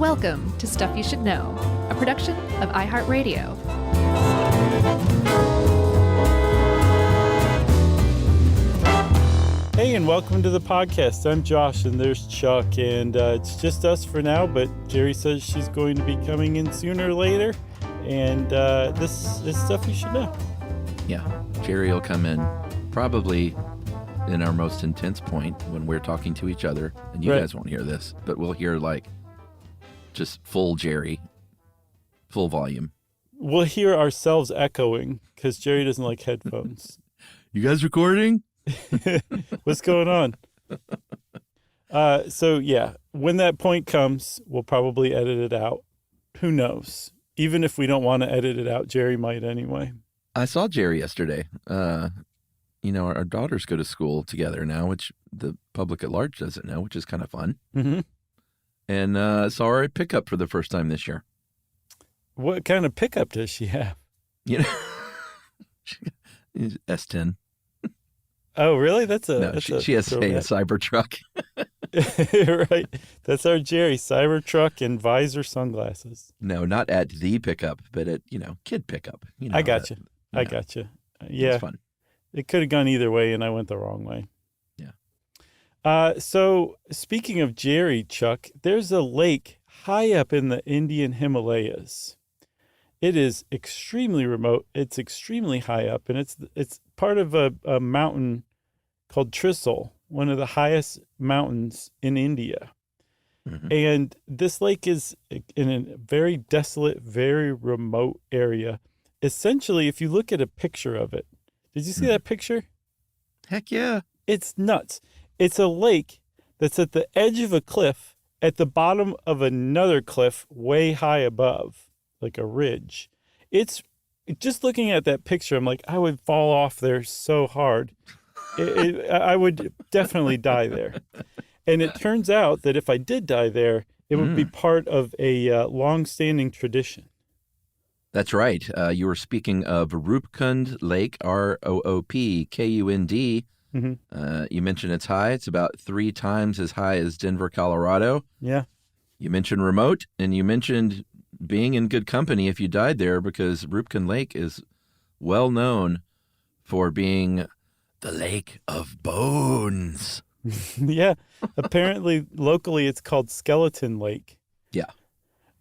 Welcome to Stuff You Should Know, a production of iHeartRadio. Hey, and welcome to the podcast. I'm Josh, and there's Chuck, and it's just us for now, but Jerry says she's going to be coming in sooner or later, and this is Stuff You Should Know. Yeah, Jerry will come in probably in our most intense point when we're talking to each other, and you guys won't hear this, but we'll hear like just full Jerry, full volume. We'll hear ourselves echoing because Jerry doesn't like headphones. You guys recording? What's going on? So yeah, when that point comes, we'll probably edit it out. Who knows? Even if we don't want to edit it out, Jerry might anyway. I saw Jerry yesterday. Our daughters go to school together now, which the public at large doesn't know, which is kind of fun. Mm-hmm. And saw her at pickup for the first time this year. What kind of pickup does she have? S10. Oh, really? She has a Cybertruck. Right. That's our Jerry, Cybertruck and visor sunglasses. No, not at the pickup, but at, kid pickup. I got you. I got you. Yeah. It's fun. It could have gone either way, and I went the wrong way. Yeah. So speaking of Jerry, Chuck, there's a lake high up in the Indian Himalayas. It is extremely remote. It's extremely high up, and it's part of a mountain called Trisol, one of the highest mountains in India. Mm-hmm. And this lake is in a very desolate, very remote area. Essentially, if you look at a picture of it, did you see that picture? Heck yeah. It's nuts. It's a lake that's at the edge of a cliff at the bottom of another cliff way high above, like a ridge. It's just looking at that picture, I'm like, I would fall off there so hard. I would definitely die there. And it turns out that if I did die there, it would be part of a long-standing tradition. That's right. You were speaking of Roopkund Lake, Roopkund. Mm-hmm. You mentioned it's high. It's about 3 times as high as Denver, Colorado. Yeah. You mentioned remote, and you mentioned being in good company if you died there, because Roopkund Lake is well known for being the lake of bones. Yeah. Apparently, locally, it's called Skeleton Lake. Yeah.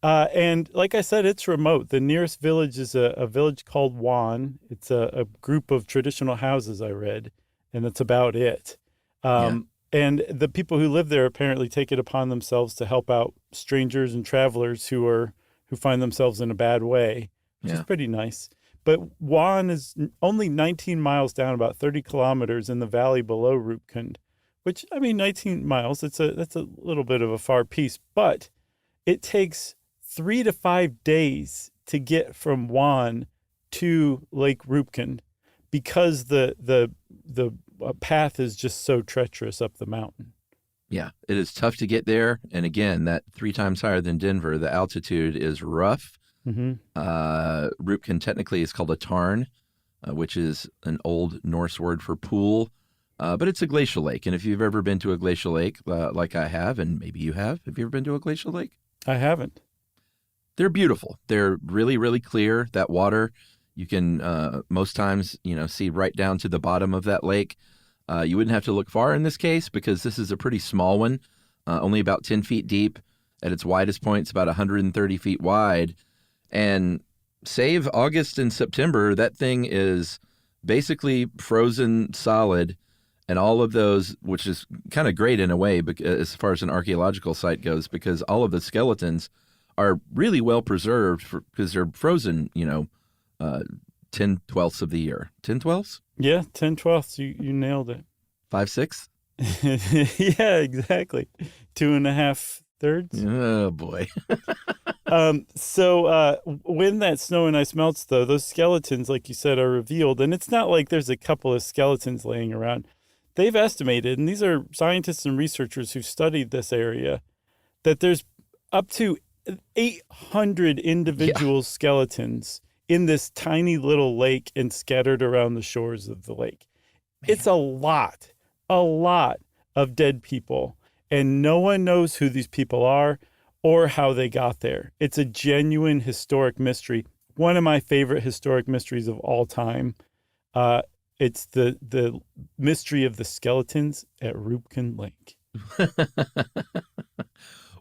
And like I said, it's remote. The nearest village is a village called Wan. It's a group of traditional houses, I read, and that's about it. And the people who live there apparently take it upon themselves to help out strangers and travelers who find themselves in a bad way, which is pretty nice. But Wan is only 19 miles down, about 30 kilometers in the valley below Roopkund, which, 19 miles, that's a little bit of a far piece, but it takes 3 to 5 days to get from Wan to Lake Roopkund because the path is just so treacherous up the mountain. Yeah, it is tough to get there. And again, that 3 times higher than Denver, the altitude is rough. Mm-hmm. Roopkund technically is called a tarn, which is an old Norse word for pool. But it's a glacial lake. And if you've ever been to a glacial lake, like I have, and maybe you have you ever been to a glacial lake? I haven't. They're beautiful. They're really, really clear. That water, you can most times, see right down to the bottom of that lake. You wouldn't have to look far in this case because this is a pretty small one, only about 10 feet deep. At its widest point, it's about 130 feet wide. And save August and September, that thing is basically frozen solid. And all of those, which is kind of great in a way, as far as an archaeological site goes, because all of the skeletons are really well preserved because they're frozen, 10/12 of the year. 10/12? Yeah, 10/12. You nailed it. 5/6? Yeah, exactly. 2.5 thirds. Oh, boy. So when that snow and ice melts, though, those skeletons, like you said, are revealed. And it's not like there's a couple of skeletons laying around. They've estimated, and these are scientists and researchers who've studied this area, that there's up to 800 individual skeletons in this tiny little lake and scattered around the shores of the lake. Man. It's a lot of dead people. And no one knows who these people are or how they got there. It's a genuine historic mystery. One of my favorite historic mysteries of all time. It's the mystery of the skeletons at Roopkund Lake.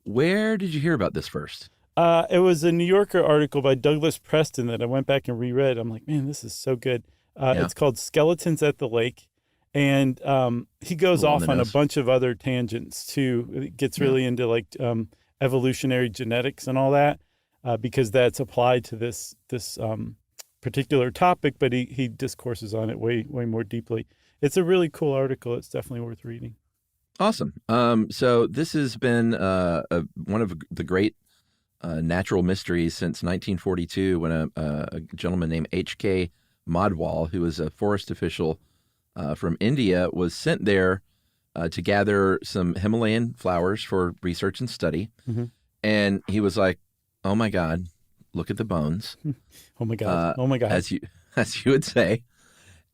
Where did you hear about this first? It was a New Yorker article by Douglas Preston that I went back and reread. I'm like, man, this is so good. It's called Skeletons at the Lake. And he goes off on a bunch of other tangents, too. It gets really into like evolutionary genetics and all that, because that's applied to this particular topic, but he discourses on it way more deeply. It's a really cool article. It's definitely worth reading. Awesome. So this has been one of the great natural mysteries since 1942, when a gentleman named H.K. Madhwal, who was a forest official from India, was sent there to gather some Himalayan flowers for research and study. Mm-hmm. And he was like, oh my God, look at the bones. Oh my God. Oh my God. As you would say.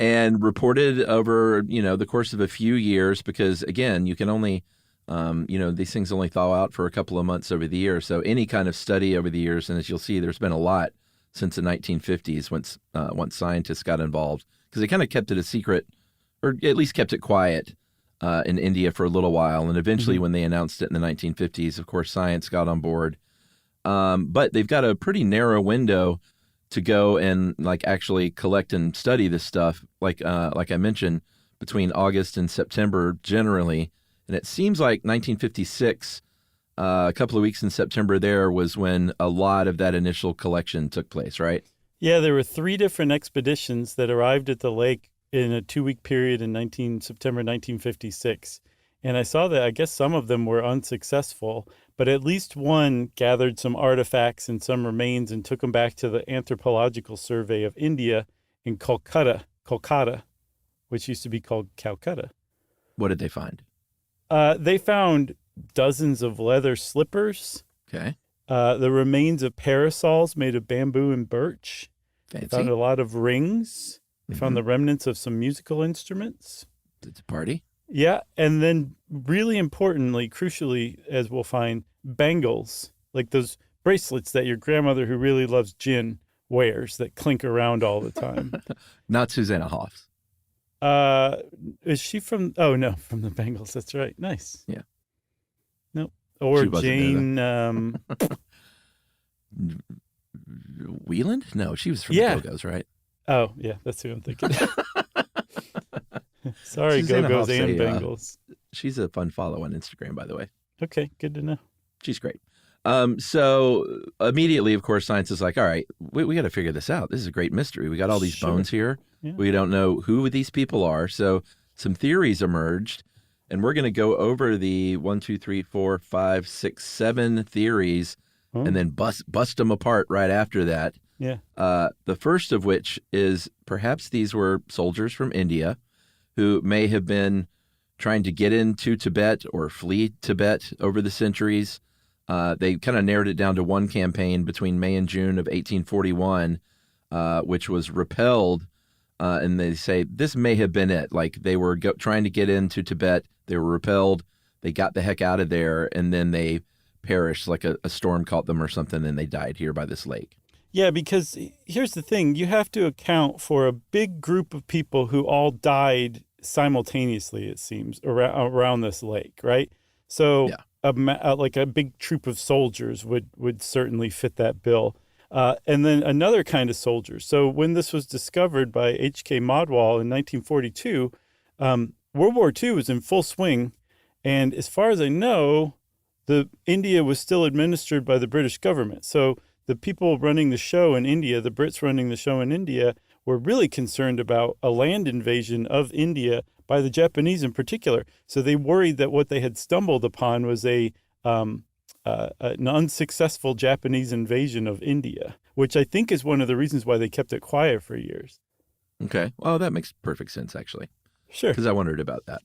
And reported over, the course of a few years, because again, you can only, these things only thaw out for a couple of months over the year. So any kind of study over the years, and as you'll see, there's been a lot since the 1950s once scientists got involved, because they kind of kept it a secret, or at least kept it quiet in India for a little while. And eventually when they announced it in the 1950s, of course, science got on board. But they've got a pretty narrow window to go and actually collect and study this stuff, like I mentioned, between August and September generally. And it seems like 1956, a couple of weeks in September there was when a lot of that initial collection took place, right? Yeah, there were 3 different expeditions that arrived at the lake in a 2-week period in September 1956. And I saw that I guess some of them were unsuccessful, but at least one gathered some artifacts and some remains and took them back to the Anthropological Survey of India in Kolkata, which used to be called Calcutta. What did they find? They found dozens of leather slippers. Okay. The remains of parasols made of bamboo and birch. Fancy. They found a lot of rings. They found the remnants of some musical instruments. It's a party. Yeah, and then really importantly, crucially, as we'll find, bangles, like those bracelets that your grandmother who really loves gin wears that clink around all the time. Not Susanna Hoffs. Is she from, oh no, from the Bangles, that's right. Nice. Yeah. Nope. Or Jane, Wheeland? No, she was from the Go-Go's, right? Oh, yeah, that's who I'm thinking. Sorry, Susanna Go-Go's Hoffs, and Bengals. She's a fun follow on Instagram, by the way. Okay, good to know. She's great. So immediately, of course, science is like, all right, we got to figure this out. This is a great mystery. We got all these bones here. Yeah. We don't know who these people are. So some theories emerged, and we're going to go over the 1, 2, 3, 4, 5, 6, 7 theories, and then bust them apart right after that. Yeah. The first of which is perhaps these were soldiers from India who may have been trying to get into Tibet or flee Tibet over the centuries. They kind of narrowed it down to one campaign between May and June of 1841, which was repelled. And they say this may have been it. Like they were trying to get into Tibet. They were repelled. They got the heck out of there. And then they perished, like a storm caught them or something. And they died here by this lake. Yeah, because here's the thing. You have to account for a big group of people who all died simultaneously, it seems, around this lake, right? So like a big troop of soldiers would certainly fit that bill. And then another kind of soldiers. So when this was discovered by H.K. Madhwal in 1942, World War II was in full swing. And as far as I know, India was still administered by the British government. So the people running the show in India, the Brits running the show in India, were really concerned about a land invasion of India by the Japanese in particular. So they worried that what they had stumbled upon was an unsuccessful Japanese invasion of India, which I think is one of the reasons why they kept it quiet for years. Okay. Well, that makes perfect sense, actually. Sure. Because I wondered about that.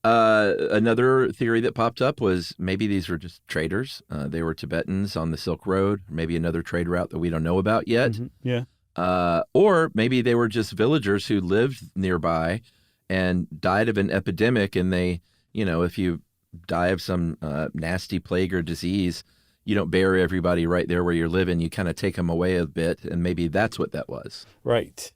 Another theory that popped up was maybe these were just traders. They were Tibetans on the Silk Road, maybe another trade route that we don't know about yet. Mm-hmm. Yeah. Or maybe they were just villagers who lived nearby and died of an epidemic. And they, if you die of some nasty plague or disease, you don't bury everybody right there where you're living. You kind of take them away a bit, and maybe that's what that was. Right.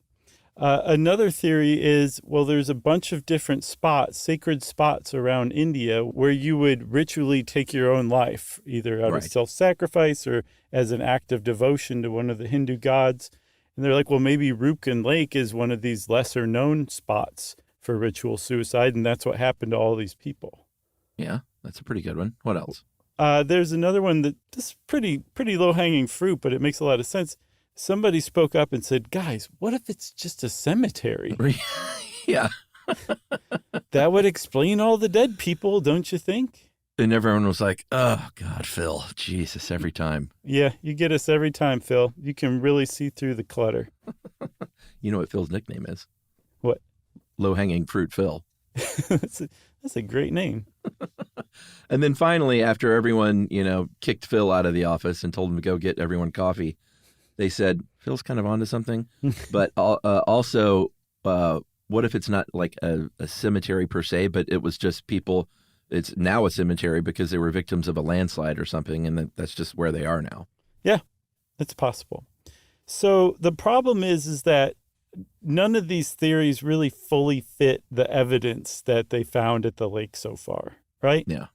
Another theory is, well, there's a bunch of different spots, sacred spots around India where you would ritually take your own life, either out of self-sacrifice or as an act of devotion to one of the Hindu gods. And they're like, well, maybe Roopkund Lake is one of these lesser known spots for ritual suicide, and that's what happened to all these people. Yeah, that's a pretty good one. What else? There's another one that is pretty low-hanging fruit, but it makes a lot of sense. Somebody spoke up and said, guys, what if it's just a cemetery? Yeah. That would explain all the dead people, don't you think? And everyone was like, oh, God, Phil, Jesus, every time. Yeah, you get us every time, Phil. You can really see through the clutter. You know what Phil's nickname is? What? Low-hanging fruit Phil. That's a great name. And then finally, after everyone, kicked Phil out of the office and told him to go get everyone coffee, they said, Phil's kind of onto something. But also, what if it's not like a cemetery per se, but it was just people, it's now a cemetery because they were victims of a landslide or something, and that's just where they are now. Yeah, it's possible. So the problem is that none of these theories really fully fit the evidence that they found at the lake so far, right? Yeah.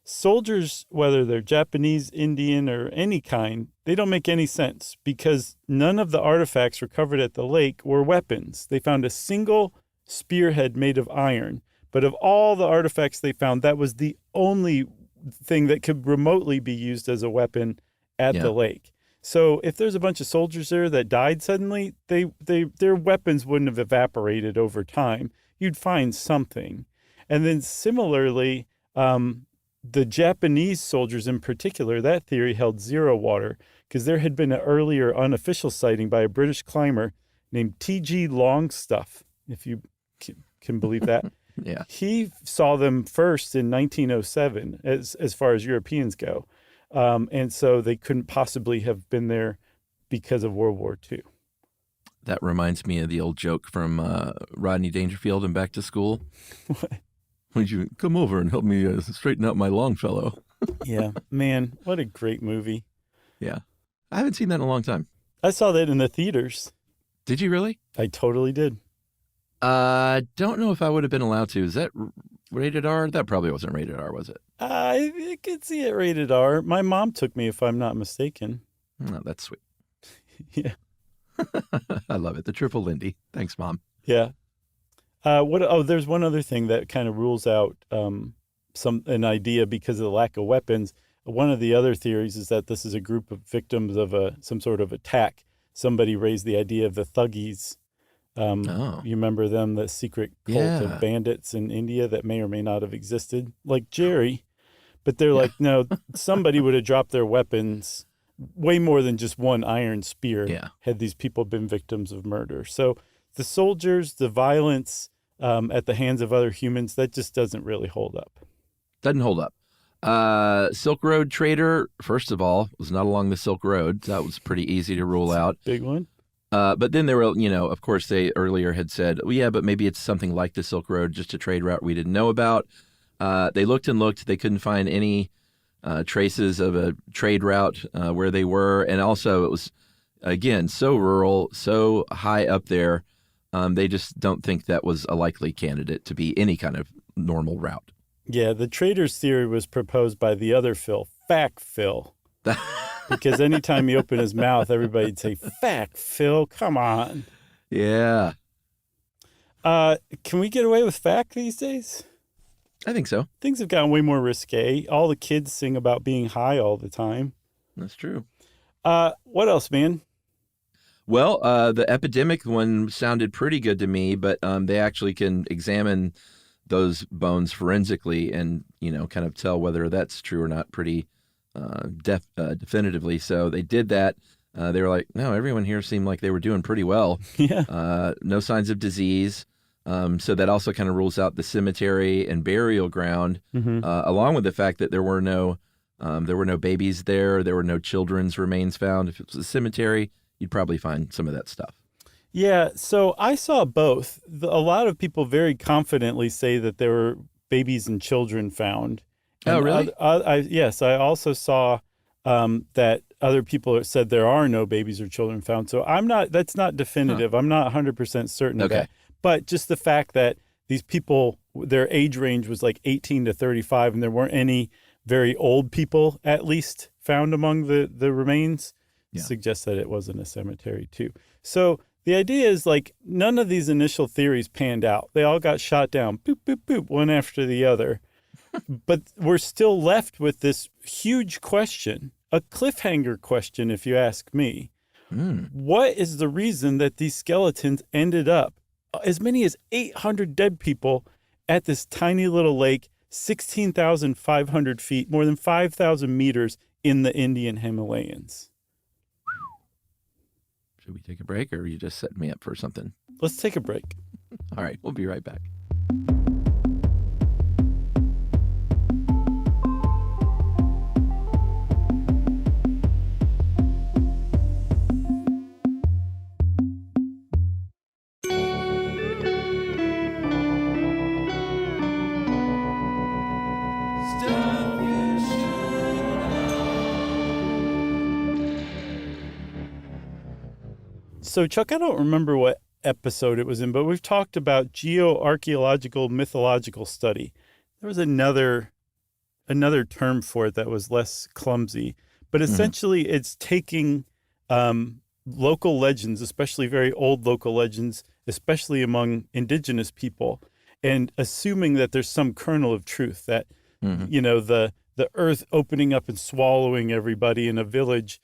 Soldiers, whether they're Japanese, Indian, or any kind, they don't make any sense because none of the artifacts recovered at the lake were weapons. They found a single spearhead made of iron, but of all the artifacts they found, that was the only thing that could remotely be used as a weapon at the lake. So if there's a bunch of soldiers there that died suddenly, their weapons wouldn't have evaporated over time. You'd find something. And then similarly, the Japanese soldiers in particular, that theory held zero water because there had been an earlier unofficial sighting by a British climber named T.G. Longstuff, if you can believe that. Yeah. He saw them first in 1907 as far as Europeans go. And so they couldn't possibly have been there because of World War II. That reminds me of the old joke from Rodney Dangerfield in Back to School. What? Would you come over and help me straighten out my Longfellow? Yeah, man, what a great movie. Yeah. I haven't seen that in a long time. I saw that in the theaters. Did you really? I totally did. Don't know if I would have been allowed to. Is that rated R? That probably wasn't rated R, was it? I could see it rated R. My mom took me, if I'm not mistaken. Oh, that's sweet. Yeah. I love it. The triple Lindy. Thanks, Mom. Yeah. There's one other thing that kind of rules out an idea because of the lack of weapons. One of the other theories is that this is a group of victims of some sort of attack. Somebody raised the idea of the Thuggees. You remember them, the secret cult of bandits in India that may or may not have existed, like Jerry. But they're like, no, somebody would have dropped their weapons way more than just one iron spear had these people been victims of murder. So the soldiers, the violence at the hands of other humans, that just doesn't really hold up. Doesn't hold up. Silk Road trader, first of all, was not along the Silk Road. That was pretty easy to rule out. Big one. But then there were, of course, they earlier had said, well, yeah, but maybe it's something like the Silk Road, just a trade route we didn't know about. They looked and looked. They couldn't find any traces of a trade route where they were. And also it was, again, so rural, so high up there. They just don't think that was a likely candidate to be any kind of normal route. Yeah, the trader's theory was proposed by the other Phil, Fact Phil. Because anytime he opened his mouth, everybody'd say, Fact Phil, come on. Yeah. Can we get away with fact these days? I think so. Things have gotten way more risque. All the kids sing about being high all the time. That's true. What else, man? Well, the epidemic one sounded pretty good to me, but they actually can examine those bones forensically and, kind of tell whether that's true or not pretty definitively. So they did that. They were like, no, everyone here seemed like they were doing pretty well. Yeah. No signs of disease. So that also kind of rules out the cemetery and burial ground, along with the fact that there were no babies there. There were no children's remains found. If it was a cemetery, you'd probably find some of that stuff. Yeah, so I saw both. A lot of people very confidently say that there were babies and children found. Oh, And really? yes, I also saw that other people have said there are no babies or children found. So that's not definitive. I'm not 100% certain of that. But just the fact that these people, their age range was like 18 to 35, and there weren't any very old people, at least, found among the remains, suggests that it wasn't a cemetery too. So the idea is like none of these initial theories panned out. They all got shot down, boop, boop, boop, one after the other. But we're still left with this huge question, a cliffhanger question, if you ask me. What is the reason that these skeletons ended up, as many as 800 dead people, at this tiny little lake, 16,500 feet, more than 5,000 meters in the Indian Himalayas? Should we take a break, or are you just setting me up for something? Let's take a break. All right, we'll be right back. So, Chuck, I don't remember what episode it was in, but we've talked about geoarchaeological mythological study. There was another term for it that was less clumsy, but essentially it's taking local legends, especially very old local legends, especially among indigenous people, and assuming that there's some kernel of truth that, the earth opening up and swallowing everybody in a village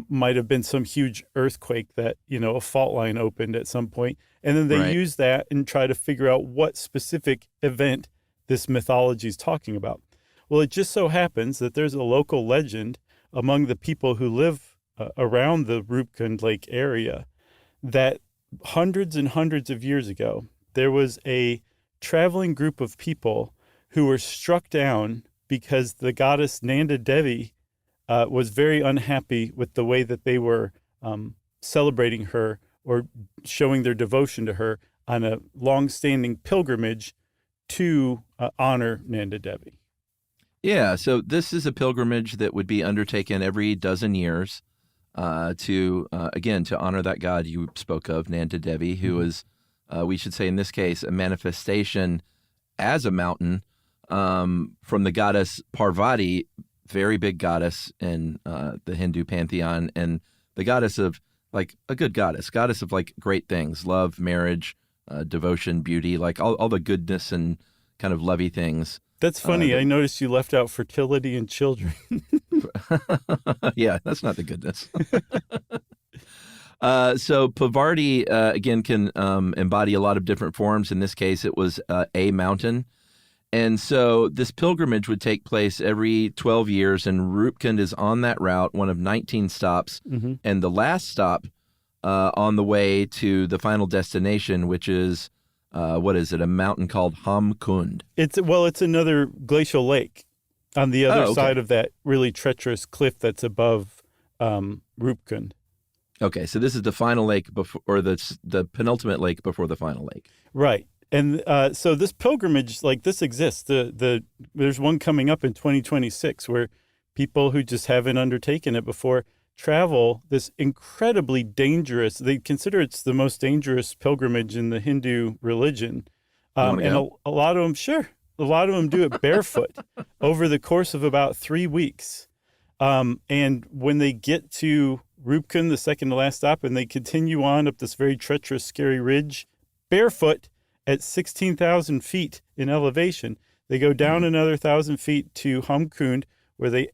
might have been some huge earthquake that, a fault line opened at some point. And then they use that and try to figure out what specific event this mythology is talking about. Well, it just so happens that there's a local legend among the people who live around the Roopkund Lake area that hundreds and hundreds of years ago, there was a traveling group of people who were struck down because the goddess Nanda Devi was very unhappy with the way that they were celebrating her or showing their devotion to her on a long-standing pilgrimage to honor Nanda Devi. Yeah, so this is a pilgrimage that would be undertaken every dozen years to honor that god you spoke of, Nanda Devi, who is, we should say in this case, a manifestation as a mountain from the goddess Parvati, very big goddess in the Hindu pantheon, and the goddess of, like, a good goddess of, like, great things, love, marriage, devotion, beauty, like all the goodness and kind of lovey things. That's funny. I noticed you left out fertility and children. Yeah, that's not the goodness. So Parvati, again, can embody a lot of different forms. In this case, it was a mountain. And so this pilgrimage would take place every 12 years, and Roopkund is on that route, one of 19 stops. And the last stop on the way to the final destination, which is, a mountain called Roopkund. It's another glacial lake on the other side of that really treacherous cliff that's above Roopkund. Okay, so this is the final lake before, or the penultimate lake before the final lake. Right. And so this pilgrimage, like, this exists. There's one coming up in 2026 where people who just haven't undertaken it before travel this incredibly dangerous, they consider it's the most dangerous pilgrimage in the Hindu religion. And a lot of them do it barefoot over the course of about 3 weeks. And when they get to Roopkund, the second to last stop, and they continue on up this very treacherous, scary ridge, barefoot, at 16,000 feet in elevation, they go down another 1,000 feet to Roopkund, where they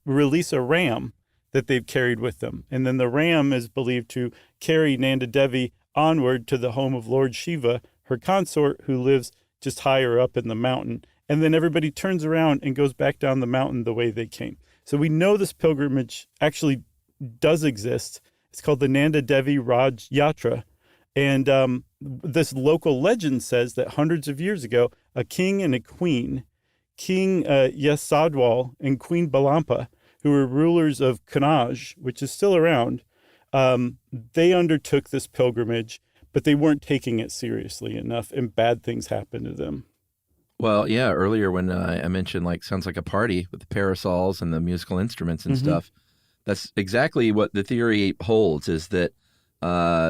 release a ram that they've carried with them. And then the ram is believed to carry Nanda Devi onward to the home of Lord Shiva, her consort, who lives just higher up in the mountain. And then everybody turns around and goes back down the mountain the way they came. So we know this pilgrimage actually does exist. It's called the Nanda Devi Raj Yatra. And this local legend says that hundreds of years ago, a king and a queen, King Yasadwal and Queen Balampa, who were rulers of Kannauj, which is still around, they undertook this pilgrimage, but they weren't taking it seriously enough, and bad things happened to them. Well, yeah, earlier when I mentioned like sounds like a party with the parasols and the musical instruments and stuff, that's exactly what the theory holds, is that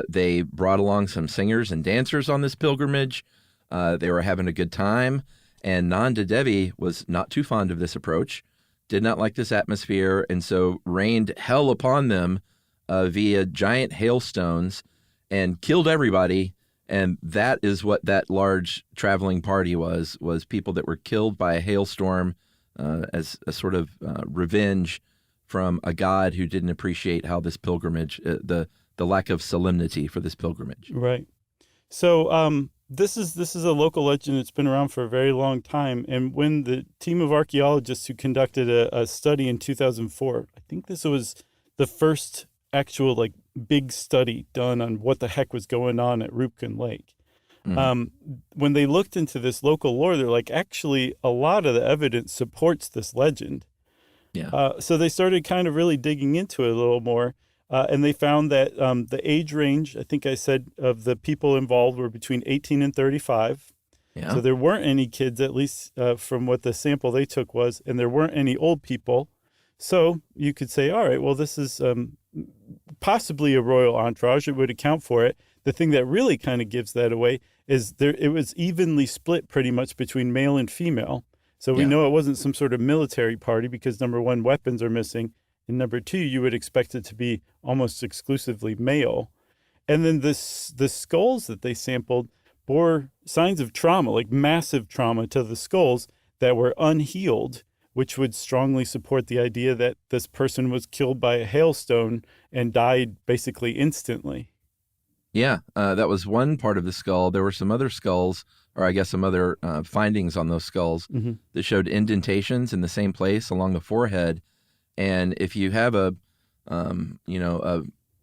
they brought along some singers and dancers on this pilgrimage. They were having a good time, and Nanda Devi was not too fond of this approach, did not like this atmosphere, and so rained hell upon them via giant hailstones and killed everybody. And that is what that large traveling party was people that were killed by a hailstorm as a sort of revenge from a god who didn't appreciate how this pilgrimage, the lack of solemnity for this pilgrimage. Right. So this is a local legend that's been around for a very long time. And when the team of archaeologists who conducted a study in 2004, I think this was the first actual like big study done on what the heck was going on at Roopkund Lake. When they looked into this local lore, they're like, actually, a lot of the evidence supports this legend. Yeah. So they started kind of really digging into it a little more. And they found that the age range, I think I said, of the people involved were between 18 and 35. Yeah. So there weren't any kids, at least from what the sample they took was, and there weren't any old people. So you could say, all right, well, this is possibly a royal entourage. It would account for it. The thing that really kind of gives that away is it was evenly split pretty much between male and female. So we know it wasn't some sort of military party because, number one, weapons are missing. And number two, you would expect it to be almost exclusively male. And then the skulls that they sampled bore signs of trauma, like massive trauma to the skulls that were unhealed, which would strongly support the idea that this person was killed by a hailstone and died basically instantly. Yeah, that was one part of the skull. There were some other skulls, or I guess some other findings on those skulls that showed indentations in the same place along the forehead. And if you have an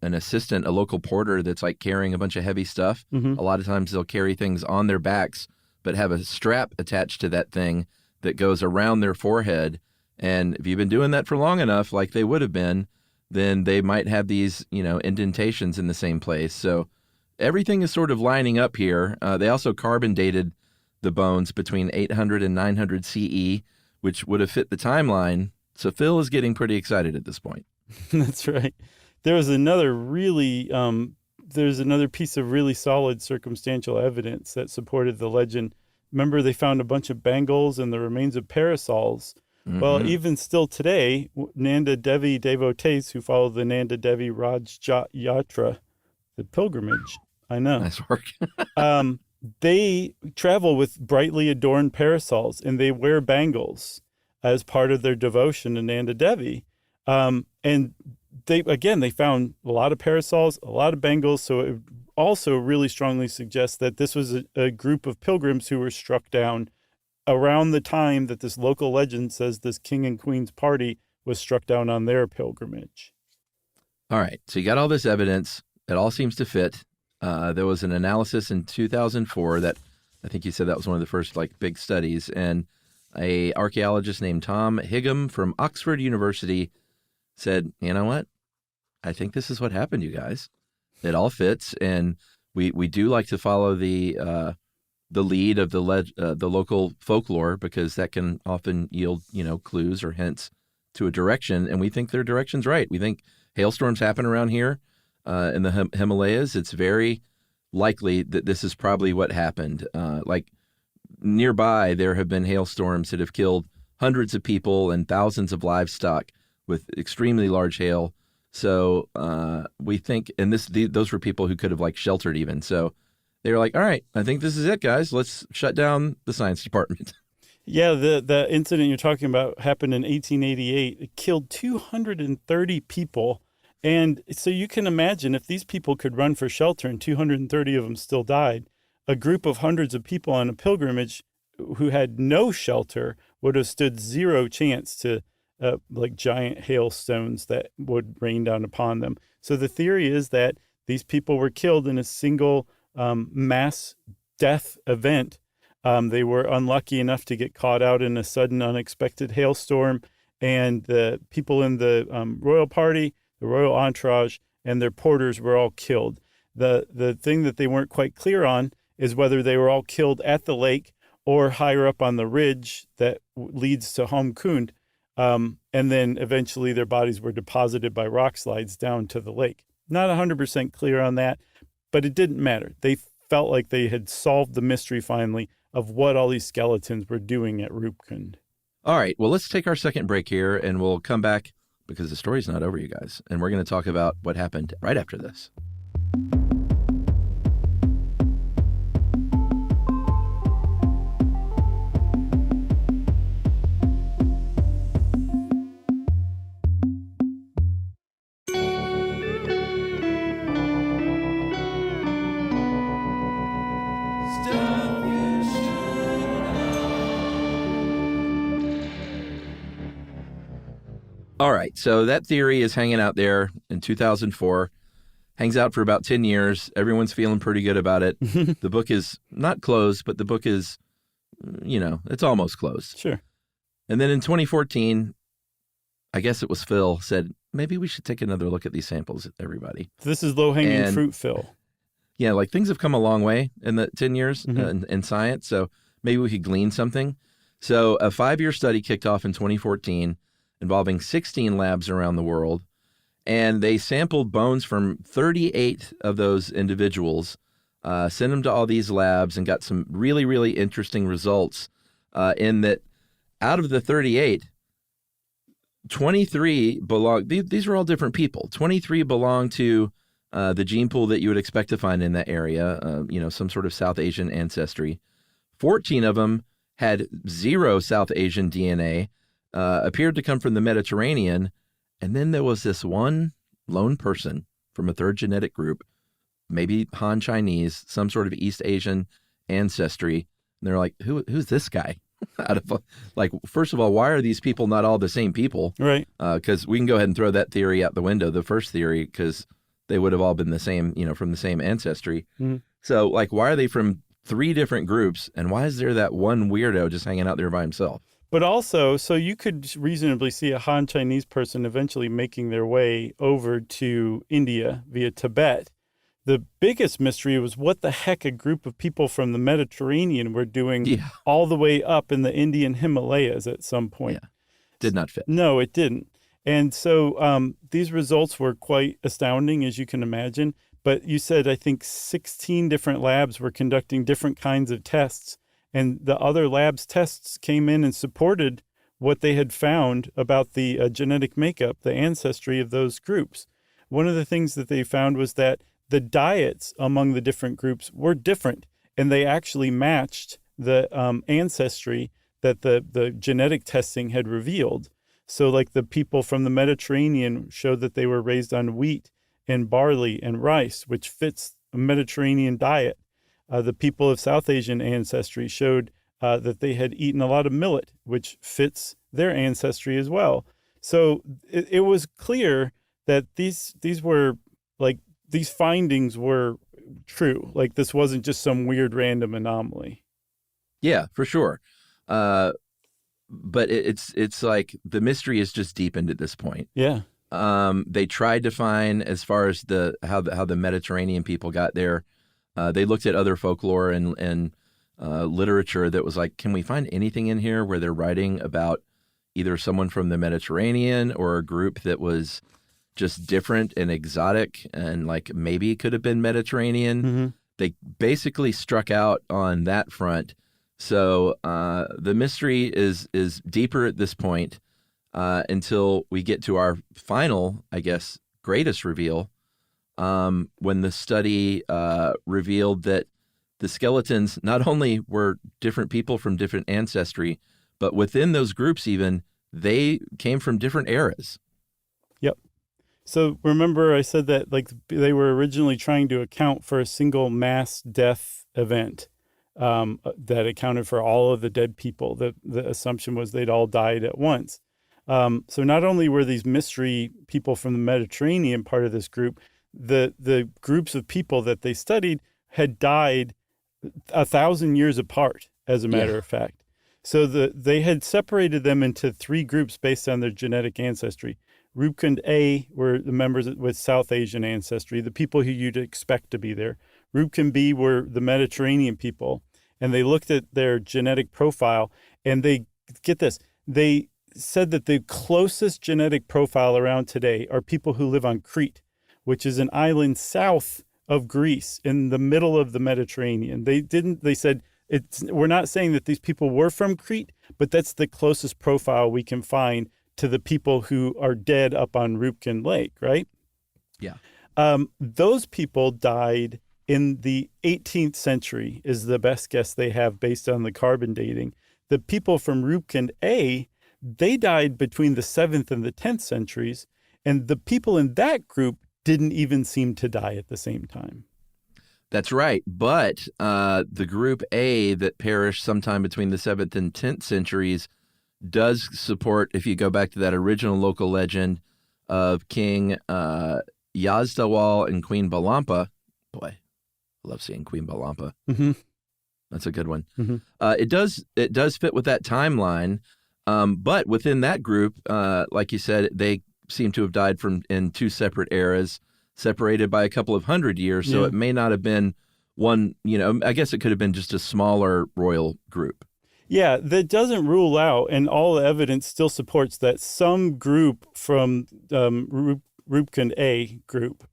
assistant, a local porter that's like carrying a bunch of heavy stuff, a lot of times they'll carry things on their backs, but have a strap attached to that thing that goes around their forehead. And if you've been doing that for long enough, like they would have been, then they might have these, indentations in the same place. So everything is sort of lining up here. They also carbon dated the bones between 800 and 900 CE, which would have fit the timeline. So Phil is getting pretty excited at this point. That's right. There was another there's another piece of really solid circumstantial evidence that supported the legend. Remember, they found a bunch of bangles and the remains of parasols. Well, even still today, Nanda Devi devotees who follow the Nanda Devi Raj Yatra, the pilgrimage, I know. Nice work. They travel with brightly adorned parasols and they wear bangles as part of their devotion to Nanda Devi. And they found a lot of parasols, a lot of bangles. So it also really strongly suggests that this was a group of pilgrims who were struck down around the time that this local legend says this king and queen's party was struck down on their pilgrimage. All right. So you got all this evidence. It all seems to fit. There was an analysis in 2004 that I think you said that was one of the first big studies. And a archaeologist named Tom Higham from Oxford University said, you know what? I think this is what happened, you guys. It all fits. And we do like to follow the lead of the local folklore because that can often yield, clues or hints to a direction. And we think their direction's right. We think hailstorms happen around here in the Himalayas. It's very likely that this is probably what happened. Nearby, there have been hailstorms that have killed hundreds of people and thousands of livestock with extremely large hail. So we think, and those were people who could have sheltered even. So they were like, all right, I think this is it, guys. Let's shut down the science department. Yeah, the incident you're talking about happened in 1888. It killed 230 people. And so you can imagine if these people could run for shelter and 230 of them still died, a group of hundreds of people on a pilgrimage who had no shelter would have stood zero chance to giant hailstones that would rain down upon them. So the theory is that these people were killed in a single mass death event. They were unlucky enough to get caught out in a sudden unexpected hailstorm, and the people in the royal party, the royal entourage, and their porters were all killed. The thing that they weren't quite clear on is whether they were all killed at the lake or higher up on the ridge that leads to Roopkund. And then eventually their bodies were deposited by rock slides down to the lake. Not 100% clear on that, but it didn't matter. They felt like they had solved the mystery finally of what all these skeletons were doing at Roopkund. All right, well, let's take our second break here, and we'll come back because the story's not over, you guys. And we're going to talk about what happened right after this. All right, so that theory is hanging out there in 2004, hangs out for about 10 years. Everyone's feeling pretty good about it. The book is not closed, but the book is, it's almost closed. Sure. And then in 2014, I guess it was Phil, said, maybe we should take another look at these samples, everybody. This is low-hanging fruit, Phil. Yeah, like things have come a long way in the 10 years in science, so maybe we could glean something. So a 5-year study kicked off in 2014 involving 16 labs around the world, and they sampled bones from 38 of those individuals, sent them to all these labs, and got some really, really interesting results in that out of the 38, 23 belong, these were all different people. 23 belong to the gene pool that you would expect to find in that area, some sort of South Asian ancestry. 14 of them had 0 South Asian DNA, appeared to come from the Mediterranean, and then there was this one lone person from a third genetic group, maybe Han Chinese, some sort of East Asian ancestry, and they're like, who's this guy? First of all, why are these people not all the same people? Right. Because we can go ahead and throw that theory out the window, the first theory, because they would have all been the same, from the same ancestry. Mm-hmm. So, why are they from 3 different groups, and why is there that one weirdo just hanging out there by himself? But also, so you could reasonably see a Han Chinese person eventually making their way over to India via Tibet. The biggest mystery was what the heck a group of people from the Mediterranean were doing all the way up in the Indian Himalayas at some point. Yeah. Did not fit. No, it didn't. And so these results were quite astounding, as you can imagine. But you said, I think, 16 different labs were conducting different kinds of tests. And the other labs' tests came in and supported what they had found about the genetic makeup, the ancestry of those groups. One of the things that they found was that the diets among the different groups were different, and they actually matched the ancestry that the genetic testing had revealed. So like the people from the Mediterranean showed that they were raised on wheat and barley and rice, which fits a Mediterranean diet. The people of South Asian ancestry showed that they had eaten a lot of millet, which fits their ancestry as well. So it was clear that these findings were true. Like this wasn't just some weird random anomaly. Yeah, for sure. But it's like the mystery is just deepened at this point. Yeah. They tried to find, as far as how the Mediterranean people got there. They looked at other folklore and literature that was like, can we find anything in here where they're writing about either someone from the Mediterranean or a group that was just different and exotic and maybe could have been Mediterranean? Mm-hmm. They basically struck out on that front. So the mystery is deeper at this point until we get to our final, I guess, greatest reveal. When the study revealed that the skeletons not only were different people from different ancestry, but within those groups even, they came from different eras. Yep. So remember I said that they were originally trying to account for a single mass death event that accounted for all of the dead people. The assumption was they'd all died at once. So not only were these mystery people from the Mediterranean part of this group, the groups of people that they studied had died 1,000 years apart, as a matter of fact. So they had separated them into 3 groups based on their genetic ancestry. Roopkund A were the members with South Asian ancestry, the people who you'd expect to be there. Roopkund B were the Mediterranean people. and they looked at their genetic profile, and they said that the closest genetic profile around today are people who live on Crete, which is an island south of Greece in the middle of the Mediterranean. They said, we're not saying that these people were from Crete, but that's the closest profile we can find to the people who are dead up on Roopkund Lake, right? Yeah. Those people died in the 18th century is the best guess they have based on the carbon dating. The people from Roopkund A, they died between the 7th and the 10th centuries, and the people in that group didn't even seem to die at the same time. That's right. But the group A that perished sometime between the 7th and 10th centuries does support, if you go back to that original local legend of King Yazdawal and Queen Balampa. Boy, I love seeing Queen Balampa. Mm-hmm. That's a good one. Mm-hmm. It does fit with that timeline. But within that group, like you said, they seem to have died in two separate eras, separated by a couple of hundred years. So it may not have been one, I guess it could have been just a smaller royal group. Yeah, that doesn't rule out, and all the evidence still supports that some group from Roopkund A group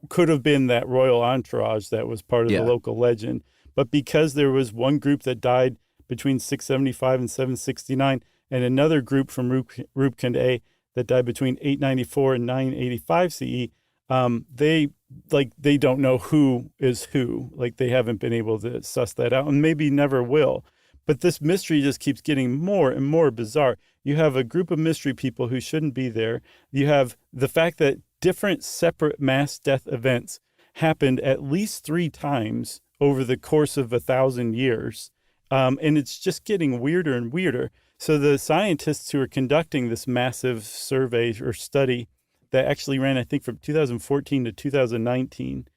could have been that royal entourage that was part of the local legend. But because there was one group that died between 675 and 769, and another group from Roopkund A that died between 894 and 985 CE, they don't know who is who. Like, they haven't been able to suss that out, and maybe never will. But this mystery just keeps getting more and more bizarre. You have a group of mystery people who shouldn't be there. You have the fact that different separate mass death events happened at least 3 times over the course of 1,000 years. And it's just getting weirder and weirder. So the scientists who are conducting this massive survey or study that actually ran, I think, from 2014 to 2019,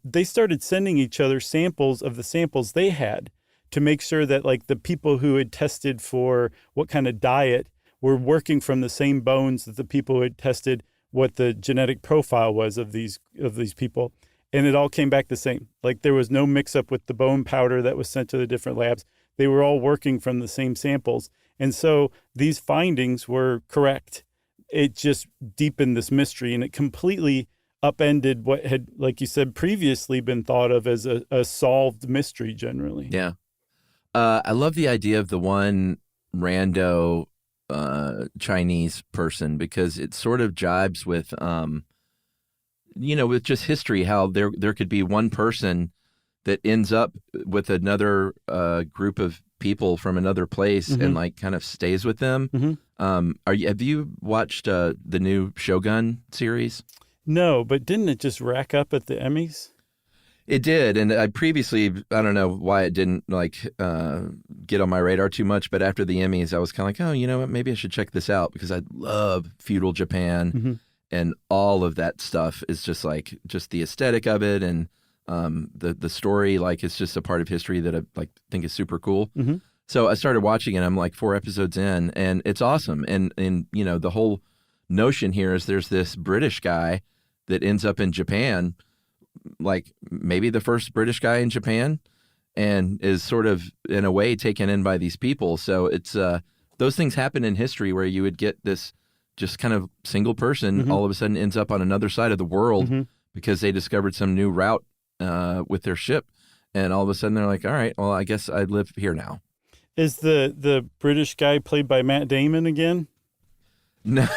they started sending each other samples of the samples they had to make sure that, like, the people who had tested for what kind of diet were working from the same bones that the people who had tested what the genetic profile was of these people. And it all came back the same. Like, there was no mix up with the bone powder that was sent to the different labs. They were all working from the same samples. And so these findings were correct. It just deepened this mystery, and it completely upended what had, like you said, previously been thought of as a solved mystery generally. Yeah. I love the idea of the one rando Chinese person, because it sort of jibes with, with just history, how there could be one person that ends up with another group of people from another place and like kind of stays with them. Have you watched the new Shogun series? No, but didn't it just rack up at the Emmys? It did, and I don't know why it didn't get on my radar too much, but after the Emmys, I was kind of like, oh, you know what, maybe I should check this out, because I love feudal Japan, and all of that stuff is just the aesthetic of it, and the story, like, it's just a part of history that I think is super cool. So I started watching it. I'm like 4 episodes in, and it's awesome. And the whole notion here is there's this British guy that ends up in Japan, like maybe the first British guy in Japan, and is sort of in a way taken in by these people. So it's those things happen in history where you would get this just kind of single person all of a sudden ends up on another side of the world because they discovered some new route with their ship, and all of a sudden they're like, all right, well, I guess I live here now. Is the British guy played by Matt Damon again? No.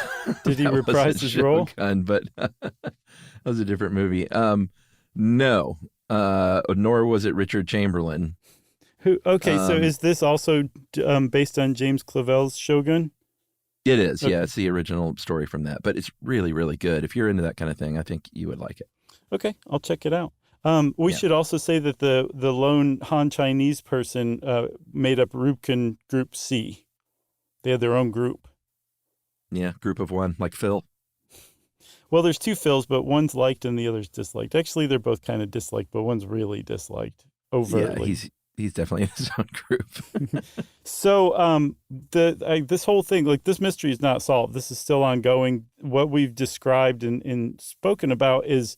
Did he reprise his role? But that was a different movie. No, nor was it Richard Chamberlain. So is this also based on James Clavell's Shogun? It is, yeah. It's the original story from that, but it's really, really good. If you're into that kind of thing, I think you would like it. Okay, I'll check it out. We should also say that the lone Han Chinese person made up Roopkund Group C. They had their own group. Yeah, group of one, like Phil. Well, there's 2 Phils, but one's liked and the other's disliked. Actually, they're both kind of disliked, but one's really disliked overtly. Yeah, he's definitely in his own group. So this whole thing, like, this mystery is not solved. This is still ongoing. What we've described and spoken about is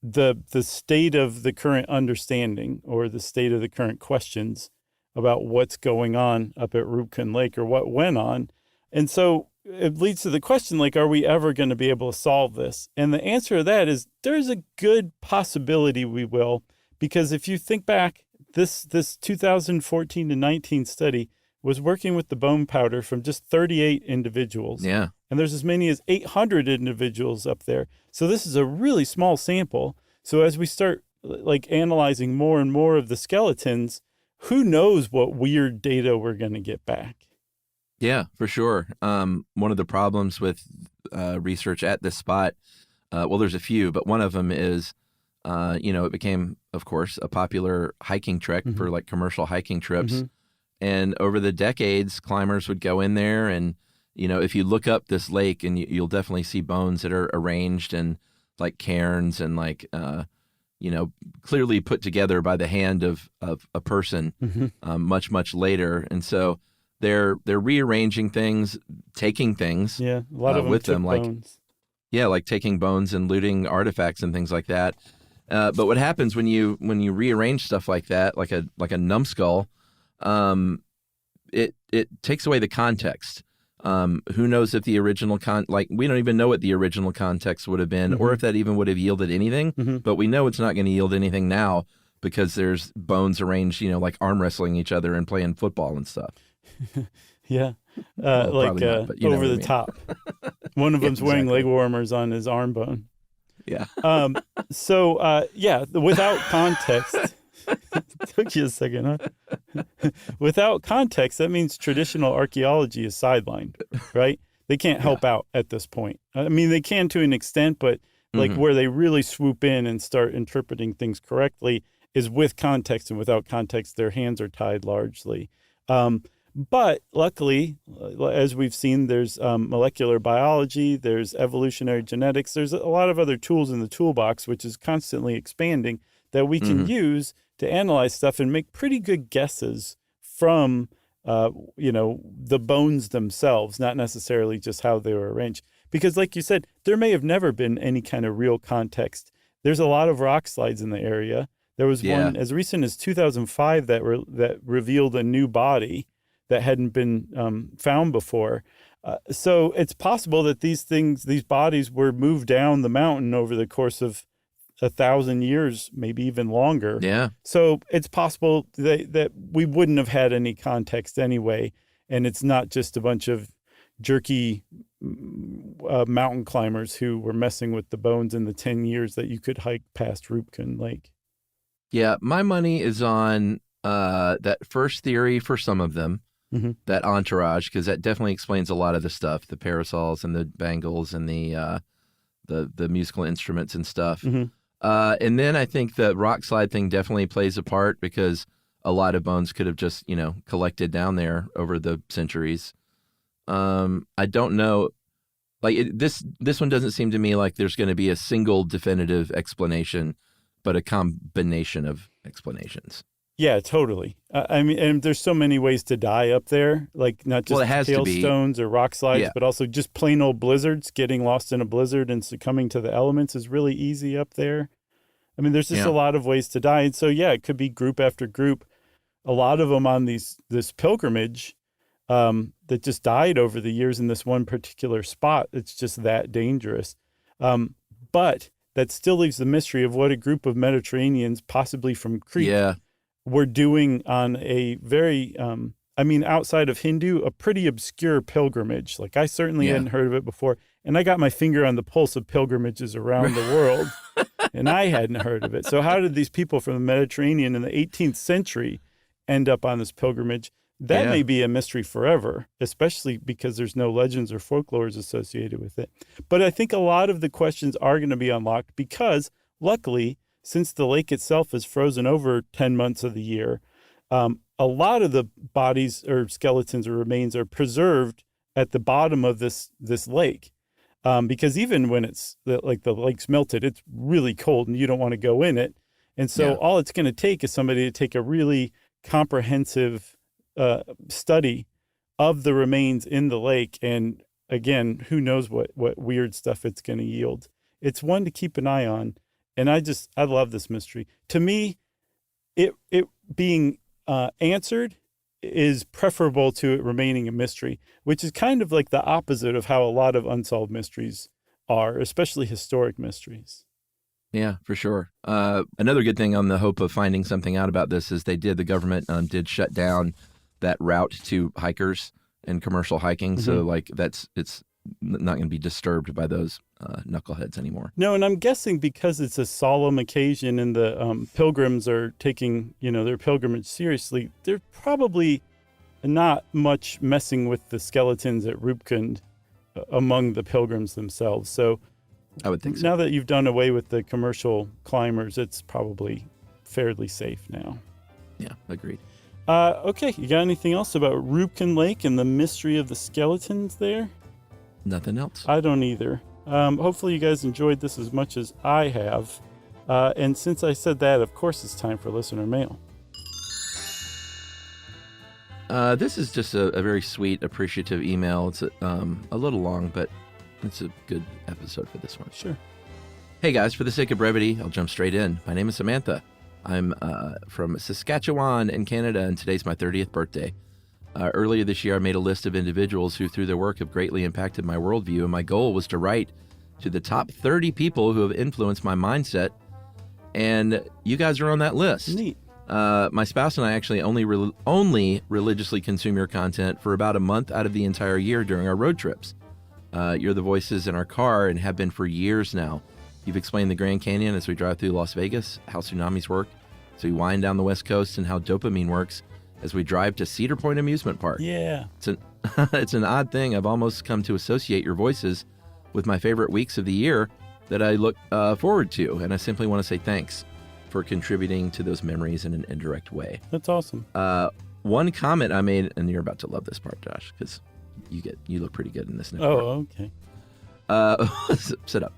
the state of the current understanding or the state of the current questions about what's going on up at Roopkund Lake or what went on. And so it leads to the question, like, are we ever going to be able to solve this? And the answer to that is there's a good possibility we will, because if you think back, this 2014 to 19 study was working with the bone powder from just 38 individuals. Yeah. And there's as many as 800 individuals up there. So this is a really small sample. So as we start like analyzing more and more of the skeletons, who knows what weird data we're going to get back. Yeah, for sure. One of the problems with research at this spot, well, there's a few, but one of them is, it became, of course, a popular hiking trek for like commercial hiking trips. And over the decades, climbers would go in there and, if you look up this lake, and you'll definitely see bones that are arranged in like cairns and like, clearly put together by the hand of a person much, much later. And so they're rearranging things, taking things a lot of them with them, bones. like taking bones and looting artifacts and things like that. But what happens when you rearrange stuff like that, like a numbskull, it takes away the context. Who knows if the original we don't even know what the original context would have been, or if that even would have yielded anything. But we know it's not going to yield anything now because there's bones arranged, like arm wrestling each other and playing football and stuff. Yeah. Well, not, but over the top. One of them's wearing leg warmers on his arm bone. Yeah. Without context, took you a second, huh? Without context, that means traditional archaeology is sidelined, right? They can't help out at this point. I mean, they can to an extent, but like where they really swoop in and start interpreting things correctly is with context, and without context, their hands are tied largely. But luckily, as we've seen, there's molecular biology, there's evolutionary genetics, there's a lot of other tools in the toolbox, which is constantly expanding, that we can use to analyze stuff and make pretty good guesses from, the bones themselves, not necessarily just how they were arranged. Because like you said, there may have never been any kind of real context. There's a lot of rock slides in the area. There was one as recent as 2005 that revealed a new body that hadn't been found before. So it's possible that these bodies were moved down the mountain over the course of 1,000 years, maybe even longer. Yeah. So it's possible that we wouldn't have had any context anyway, and it's not just a bunch of jerky mountain climbers who were messing with the bones in the 10 years that you could hike past Roopkund Lake. Yeah, my money is on that first theory for some of them, that entourage, because that definitely explains a lot of the stuff, the parasols and the bangles and the musical instruments and stuff. And then I think the rock slide thing definitely plays a part, because a lot of bones could have just, collected down there over the centuries. I don't know. This one doesn't seem to me like there's going to be a single definitive explanation, but a combination of explanations. Yeah, totally. I mean, and there's so many ways to die up there, like not just hailstones or rock slides, but also just plain old blizzards. Getting lost in a blizzard and succumbing to the elements is really easy up there. I mean, there's just a lot of ways to die. And so, it could be group after group. A lot of them on this pilgrimage that just died over the years in this one particular spot. It's just that dangerous. But that still leaves the mystery of what a group of Mediterraneans, possibly from Crete, were doing on a very, outside of Hindu, a pretty obscure pilgrimage. Like, I certainly hadn't heard of it before. And I got my finger on the pulse of pilgrimages around the world, and I hadn't heard of it. So how did these people from the Mediterranean in the 18th century end up on this pilgrimage? That may be a mystery forever, especially because there's no legends or folklores associated with it. But I think a lot of the questions are going to be unlocked because, luckily, since the lake itself is frozen over 10 months of the year, a lot of the bodies or skeletons or remains are preserved at the bottom of this lake. Because even when it's the lake's melted, it's really cold and you don't want to go in it. And so all it's going to take is somebody to take a really comprehensive study of the remains in the lake. And again, who knows what weird stuff it's going to yield. It's one to keep an eye on. And I love this mystery. To me, it being answered is preferable to it remaining a mystery, which is kind of like the opposite of how a lot of unsolved mysteries are, especially historic mysteries. Yeah, for sure. Another good thing on the hope of finding something out about this is the government did shut down that route to hikers and commercial hiking. Mm-hmm. So like it's not going to be disturbed by those knuckleheads anymore. No, and I'm guessing because it's a solemn occasion and the pilgrims are taking, their pilgrimage seriously, they're probably not much messing with the skeletons at Roopkund among the pilgrims themselves. So I would think so. Now that you've done away with the commercial climbers, it's probably fairly safe now. Yeah, agreed. Okay, you got anything else about Roopkund Lake and the mystery of the skeletons there? Nothing else. I don't either. Hopefully you guys enjoyed this as much as I have. And since I said that, of course it's time for listener mail. This is just a very sweet, appreciative email. It's a little long, but it's a good episode for this one. Sure. Hey guys, for the sake of brevity, I'll jump straight in. My name is Samantha. I'm from Saskatchewan in Canada, and today's my 30th birthday. Earlier this year, I made a list of individuals who, through their work, have greatly impacted my worldview, and my goal was to write to the top 30 people who have influenced my mindset, and you guys are on that list. Neat. My spouse and I actually only religiously consume your content for about a month out of the entire year during our road trips. You're the voices in our car and have been for years now. You've explained the Grand Canyon as we drive through Las Vegas, how tsunamis work, as we wind down the West Coast, and how dopamine works as we drive to Cedar Point Amusement Park. Yeah. It's an odd thing. I've almost come to associate your voices with my favorite weeks of the year that I look forward to, and I simply want to say thanks for contributing to those memories in an indirect way. That's awesome. One comment I made, and you're about to love this part, Josh, because you look pretty good in this next part. Oh, okay. Sit up.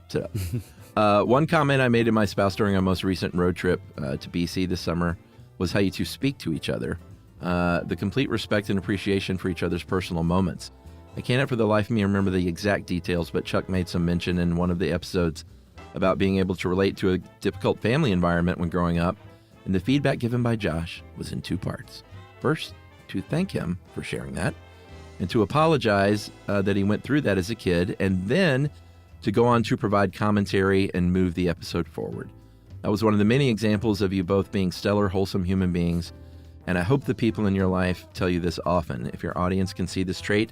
One comment I made to my spouse during our most recent road trip to BC this summer was how you two speak to each other. The complete respect and appreciation for each other's personal moments. I cannot for the life of me remember the exact details, but Chuck made some mention in one of the episodes about being able to relate to a difficult family environment when growing up, and the feedback given by Josh was in two parts. First, to thank him for sharing that, and to apologize that he went through that as a kid, and then to go on to provide commentary and move the episode forward. That was one of the many examples of you both being stellar, wholesome human beings, and I hope the people in your life tell you this often. If your audience can see this trait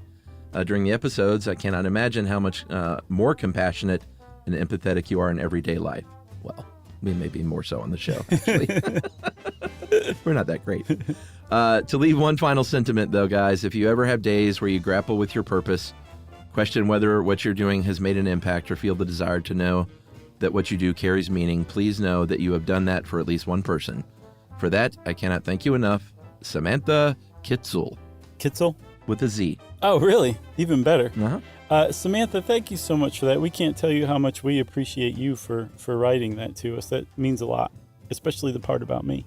during the episodes, I cannot imagine how much more compassionate and empathetic you are in everyday life. Well, we may be more so on the show, actually. We're not that great. To leave one final sentiment, though, guys, if you ever have days where you grapple with your purpose, question whether what you're doing has made an impact, or feel the desire to know that what you do carries meaning, please know that you have done that for at least one person. For that, I cannot thank you enough. Samantha Kitzel. Kitzel? With a Z. Oh, really? Even better. Uh-huh. Samantha, thank you so much for that. We can't tell you how much we appreciate you for writing that to us. That means a lot, especially the part about me.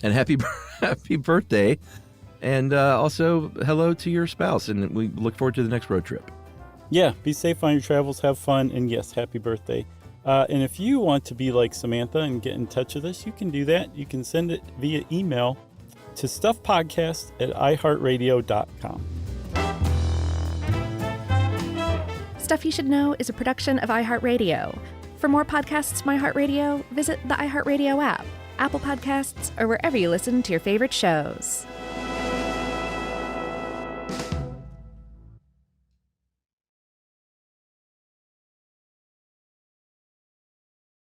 And happy birthday. And also, hello to your spouse. And we look forward to the next road trip. Yeah, be safe on your travels. Have fun. And yes, happy birthday. And if you want to be like Samantha and get in touch with us, you can do that. You can send it via email to stuffpodcast@iheartradio.com. Stuff You Should Know is a production of iHeartRadio. For more podcasts from iHeartRadio, visit the iHeartRadio app, Apple Podcasts, or wherever you listen to your favorite shows.